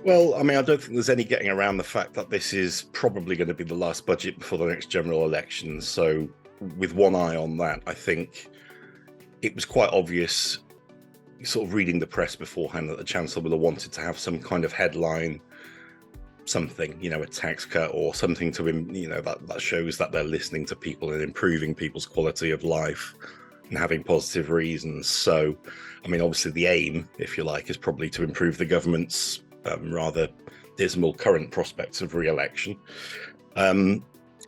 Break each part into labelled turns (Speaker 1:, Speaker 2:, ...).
Speaker 1: Well, I mean, I don't think there's any getting around the fact that this is probably going to be the last budget before the next general election. So, with one eye on that, I think it was quite obvious, sort of reading the press beforehand, that the Chancellor would have wanted to have some kind of headline, something, a tax cut or something to him, that shows that they're listening to people and improving people's quality of life and having positive reasons. So, I mean, obviously, the aim, if you like, is probably to improve the government's rather dismal current prospects of re-election. And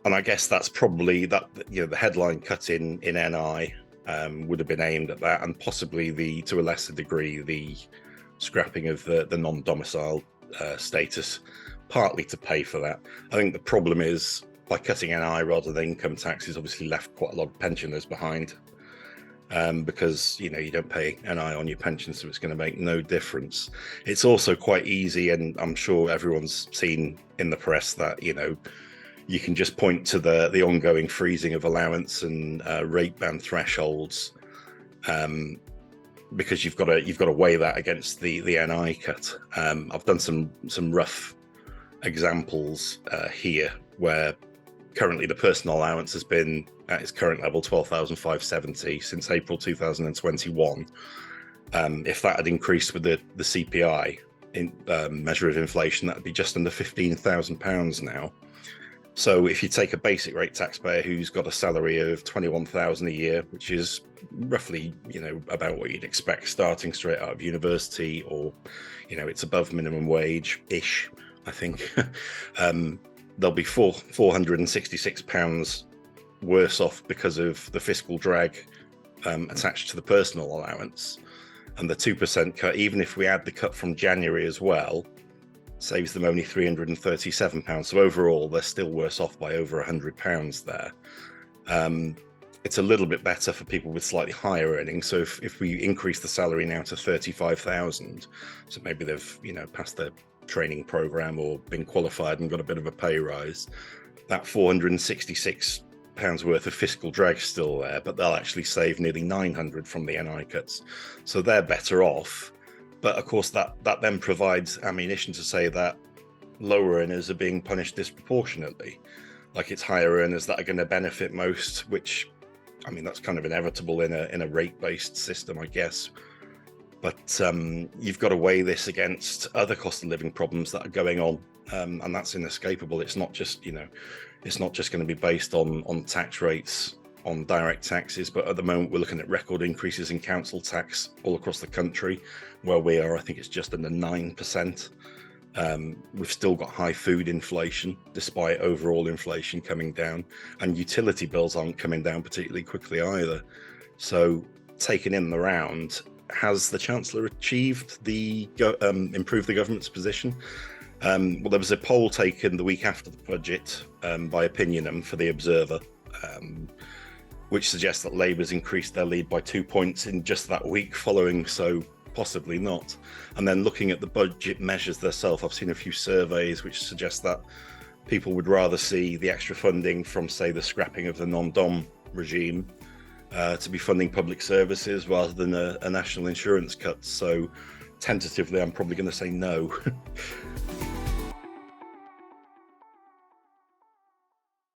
Speaker 1: I guess that's probably that. The headline cut in NI would have been aimed at that, and possibly to a lesser degree, the scrapping of the non-domicile status, partly to pay for that. I think the problem is, by cutting NI rather than income taxes, obviously left quite a lot of pensioners behind. Because you don't pay NI on your pension, so it's going to make no difference. It's also quite easy, and I'm sure everyone's seen in the press that you can just point to the ongoing freezing of allowance and rate band thresholds, because you've got to weigh that against the NI cut. I've done some rough examples here, where currently the personal allowance has been at its current level, 12,570 since April 2021. If that had increased with the CPI measure of inflation, that would be just under £15,000 now. So if you take a basic rate taxpayer who's got a salary of 21,000 a year, which is roughly about what you'd expect starting straight out of university, or it's above minimum wage ish, I think. There'll be £466 worse off because of the fiscal drag attached to the personal allowance. And the 2% cut, even if we add the cut from January as well, saves them only £337. So overall, they're still worse off by over £100 there. It's a little bit better for people with slightly higher earnings. So if we increase the salary now to 35,000, so maybe they've passed their training program or been qualified and got a bit of a pay rise, that £466 worth of fiscal drag is still there, but they'll actually save nearly 900 from the NI cuts. So they're better off. But of course, that then provides ammunition to say that lower earners are being punished disproportionately. Like, it's higher earners that are going to benefit most, which, I mean, that's kind of inevitable in a rate-based system, I guess. But you've got to weigh this against other cost of living problems that are going on, and that's inescapable. It's not just going to be based on tax rates, on direct taxes, but at the moment we're looking at record increases in council tax all across the country. Where we are, I think it's just under 9%. We've still got high food inflation, despite overall inflation coming down, and utility bills aren't coming down particularly quickly either. So, taken in the round, has the Chancellor achieved improved the government's position? Well, there was a poll taken the week after the budget by Opinionum for the Observer, which suggests that Labour's increased their lead by 2 points in just that week following, so possibly not. And then looking at the budget measures themselves, I've seen a few surveys which suggest that people would rather see the extra funding from, say, the scrapping of the non-dom regime to be funding public services rather than a national insurance cut. So tentatively, I'm probably going to say no.